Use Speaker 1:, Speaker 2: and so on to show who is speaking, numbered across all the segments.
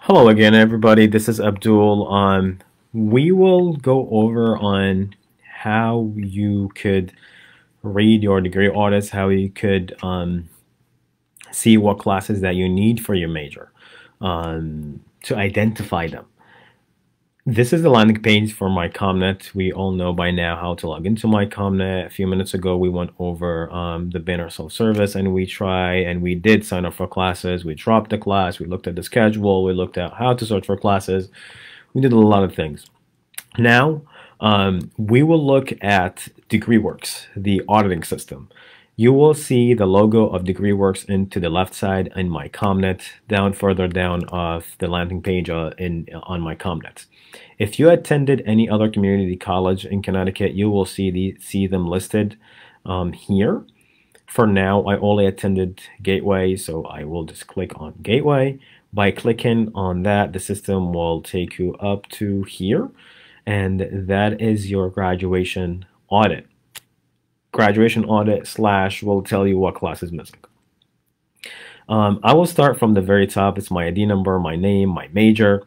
Speaker 1: Hello again, everybody. This is Abdul. We will go over on how you could read your degree audits, how you could see what classes that you need for your major, to identify them. This is the landing page for my ComNet. We all know by now how to log into my ComNet. A few minutes ago, we went over the banner self-service, and we did sign up for classes. We dropped the class. We looked at the schedule. We looked at how to search for classes. We did a lot of things. Now, we will look at DegreeWorks, the auditing system. You will see the logo of DegreeWorks into the left side in my ComNet, down further down of the landing page on my ComNet. If you attended any other community college in Connecticut, you will see them listed here. For now, I only attended Gateway, so I will just click on Gateway. By clicking on that, the system will take you up to here, and that is your graduation audit. Graduation audit / will tell you what class is missing. I will start from the very top. It's my ID number, my name, my major.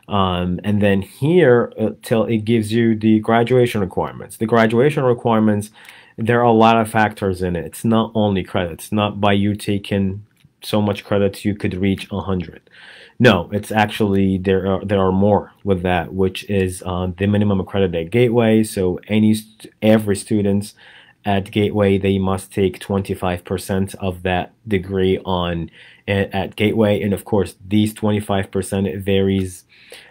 Speaker 1: And then here it gives you the graduation requirements. The graduation requirements, there are a lot of factors in it. It's not only credits. Not by you taking so much credits you could reach 100. No, it's actually there are more with that, which is the minimum accredited Gateway. So every students at Gateway, they must take 25% of that degree at Gateway, and of course these 25% it varies.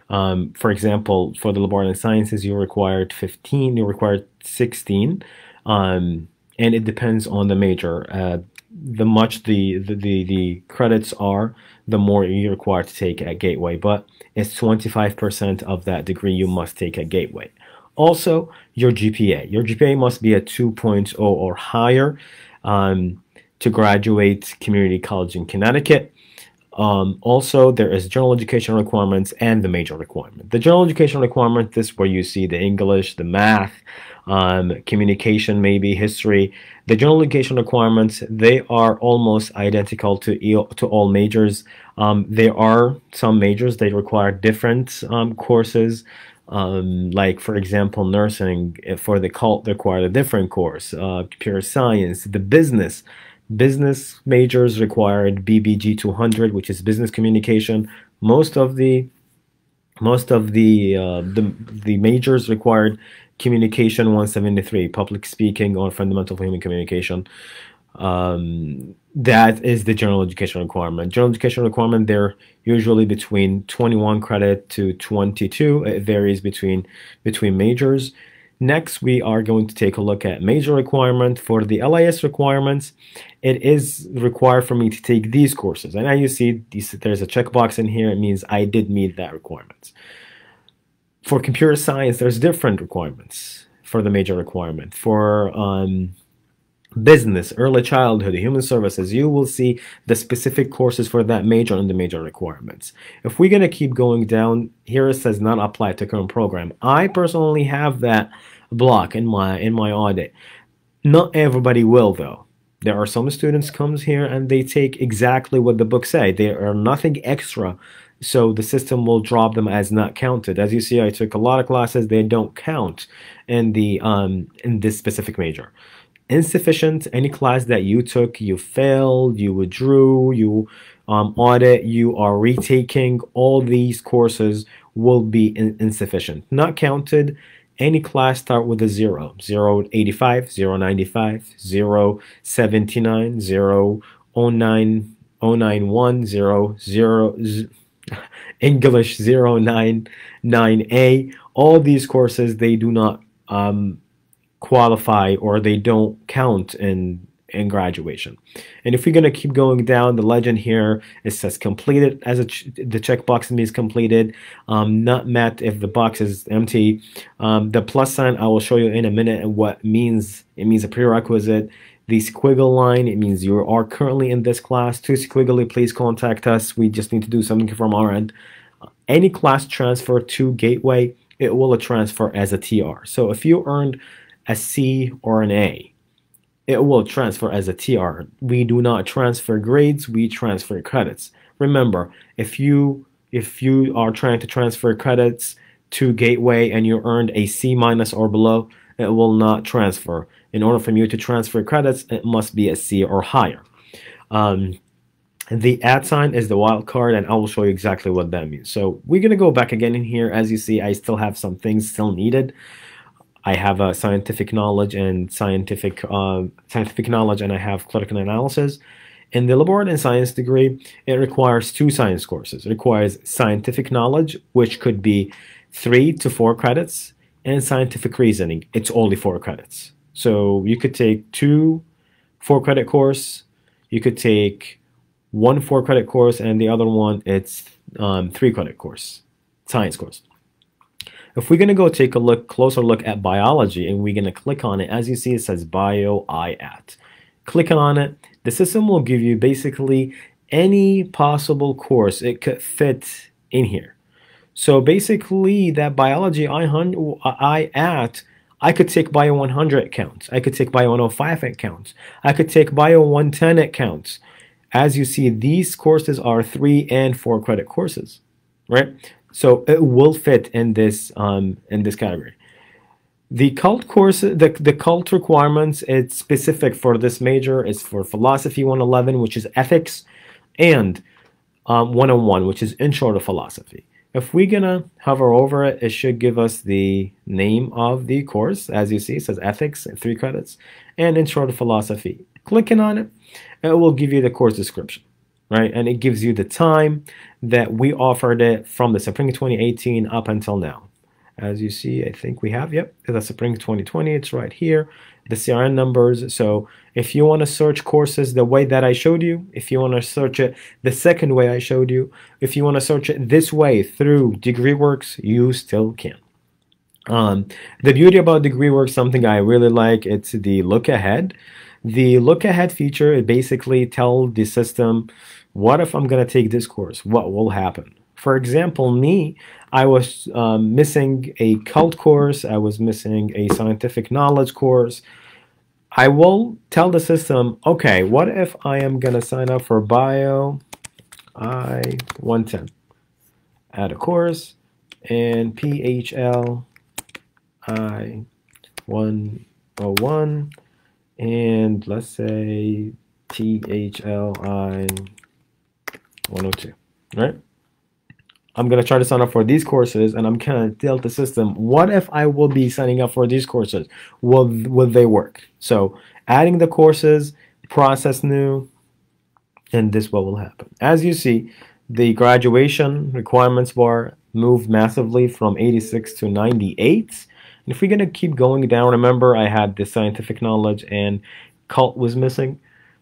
Speaker 1: For example, for the laboratory sciences, you're required 15, you're required 16, and it depends on the major. The much the credits are, the more you're required to take at Gateway, but it's 25% of that degree you must take at Gateway. Also, your GPA. Your GPA must be a 2.0 or higher to graduate community college in Connecticut. Also, there is general education requirements and the major requirement. The general education requirement, this is where you see the English, the math, communication, maybe history. The general education requirements, they are almost identical to all majors. There are some majors, they require different courses. Like, for example, nursing for the cult required a different course. Computer science, the business majors required BBG 200, which is business communication. Most of the majors required communication 173, public speaking or fundamental for human communication. That is the general education requirement. General education requirement, they're usually between 21 credit to 22. It varies between majors. Next, we are going to take a look at major requirement. For the LIS requirements, it is required for me to take these courses. And now you see there's a checkbox in here. It means I did meet that requirements. For computer science, there's different requirements for the major requirement. For business, early childhood, human services, you will see the specific courses for that major and the major requirements. If we're going to keep going down, here it says not apply to current program. I personally have that block in my audit. Not everybody will, though. There are some students comes here and they take exactly what the book say. There are nothing extra, so the system will drop them as not counted. As you see, I took a lot of classes, they don't count in this specific major. Insufficient, any class that you took, you failed, you withdrew, you audit, you are retaking, all these courses will be insufficient. Not counted, any class start with a 0. 085, 095, 079, 009, 091, 00, English 099A. All these courses, they do not qualify, or they don't count in graduation. And if we're going to keep going down, the legend here, it says completed, as the checkbox means completed, not met if the box is empty. The plus sign, I will show you in a minute what it means. It means a prerequisite. The squiggle line, it means you are currently in this class. To squiggly, please contact us. We just need to do something from our end. Any class transfer to Gateway, it will transfer as a TR. So if you earned a C or an A, it will transfer as a TR. We do not transfer grades, we transfer credits. Remember, if you if you are trying to transfer credits to Gateway and you earned a C minus or below, it will not transfer. In order for you to transfer credits, it must be a C or higher. The @ sign is the wildcard, and I will show you exactly what that means. So we're going to go back again in here. As you see, I still have some things still needed. I have a scientific knowledge and scientific knowledge, and I have clinical analysis. In the liberal and science degree, it requires 2 science courses. It requires scientific knowledge, which could be 3 to 4 credits, and scientific reasoning. It's only 4 credits. So you could take 2 4-credit course. You could take 1 4-credit course, and the other one it's 3-credit course, science course. If we're gonna go take a closer look at biology, and we're gonna click on it, as you see, it says Bio IAT. Click on it. The system will give you basically any possible course it could fit in here. So basically, that biology IAT, I could take Bio 100 counts. I could take Bio 105 counts. I could take Bio 110 counts. As you see, these courses are 3 and 4-credit courses, right? So it will fit in this category. The cult course, the cult requirements, it's specific for this major. It's for philosophy 111, which is ethics, and 101, which is intro to philosophy. If we're gonna hover over it, it should give us the name of the course. As you see, it says ethics, 3 credits, and intro to philosophy. Clicking on it, it will give you the course description, right? And it gives you the time that we offered it from the spring 2018 up until now. As you see, I think we have, yep, the spring 2020, it's right here, the CRN numbers. So if you want to search courses the way that I showed you, if you want to search it the second way I showed you, if you want to search it this way through DegreeWorks, you still can. The beauty about DegreeWorks, something I really like, it's the look ahead. The look ahead feature, it basically tells the system, what if I'm going to take this course? What will happen? For example, me, I was missing a cult course. I was missing a scientific knowledge course. I will tell the system, okay, what if I am going to sign up for Bio I-110? Add a course, and PHL I-101, and let's say THL I-102, right? I'm going to try to sign up for these courses, and I'm going to tell the system, what if I will be signing up for these courses? Will they work? So adding the courses, process new, and this what will happen. As you see, the graduation requirements bar moved massively from 86 to 98. And if we're going to keep going down, remember I had the scientific knowledge and cult was missing.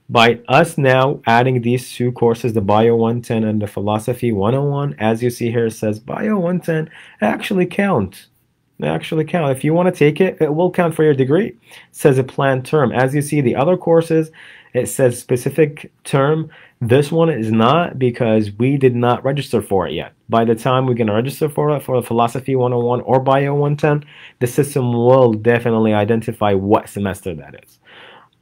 Speaker 1: By us now adding these 2 courses, the Bio 110 and the Philosophy 101, as you see here, it says Bio 110 actually count. They actually count. If you want to take it, it will count for your degree. It says a planned term. As you see, the other courses, it says specific term. This one is not, because we did not register for it yet. By the time we're going to register for it, for the Philosophy 101 or Bio 110, the system will definitely identify what semester that is.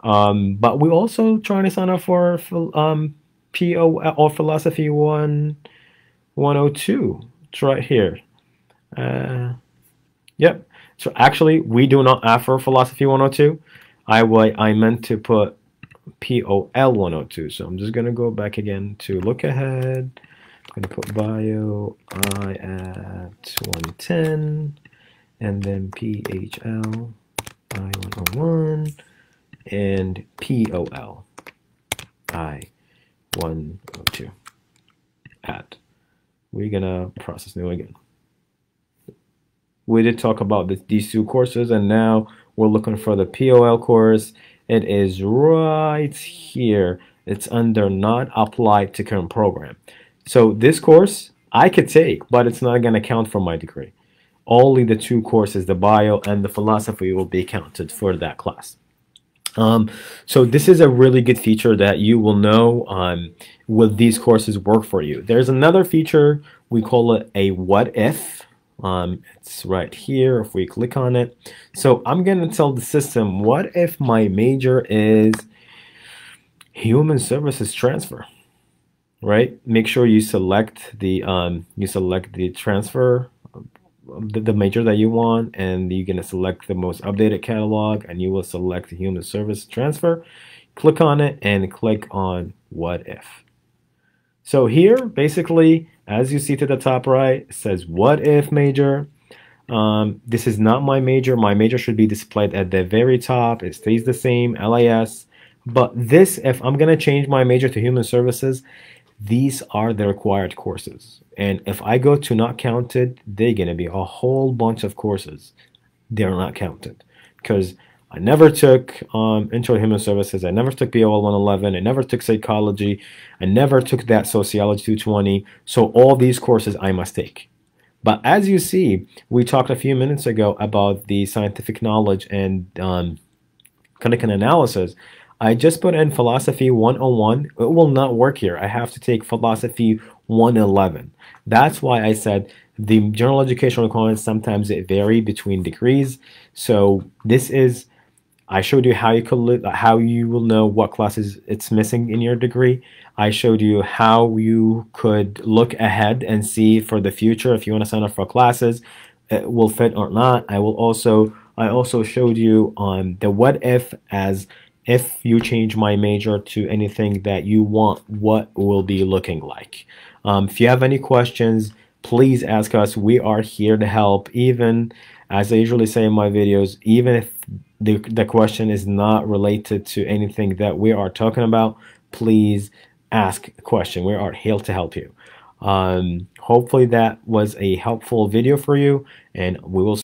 Speaker 1: But we're also trying to sign up for PO or Philosophy 102. It's right here. Yep. So actually, we do not offer Philosophy 102. I meant to put POL 102. So I'm just going to go back again to look ahead. I'm going to put Bio I at 110, and then PHL I 101. And POL I-102 add. We're gonna process new again. We did talk about these 2 courses, and now we're looking for the POL course. It is right here. It's under not applied to current program. So this course I could take, but it's not gonna count for my degree. Only the 2 courses, the bio and the philosophy, will be counted for that class. So this is a really good feature that you will know will these courses work for you. There's another feature, we call it a what if. It's right here if we click on it. So I'm going to tell the system, what if my major is human services transfer? right? Make sure you select the transfer, the major that you want, and you're gonna select the most updated catalog, and you will select the human service transfer. Click on it and click on what if. So here, basically, as you see to the top right, it says what if major. This is not my major. My major should be displayed at the very top. It stays the same, LIS. But this, if I'm going to change my major to human services, these are the required courses. And if I go to not counted, they're going to be a whole bunch of courses. They're not counted because I never took Intro to Human Services. I never took BOL 111. I never took psychology. I never took that Sociology 220. So all these courses I must take. But as you see, we talked a few minutes ago about the scientific knowledge and critical analysis. I just put in Philosophy 101. It will not work here. I have to take Philosophy 111. That's why I said the general education requirements sometimes it vary between degrees. So this is, I showed you how you will know what classes it's missing in your degree. I showed you how you could look ahead and see for the future if you want to sign up for classes, it will fit or not. I also showed you on the what if, as if you change my major to anything that you want, what will be looking like. If you have any questions, please ask us. We are here to help. Even as I usually say in my videos, even if the question is not related to anything that we are talking about, please ask a question. We are here to help you. Hopefully that was a helpful video for you, and we will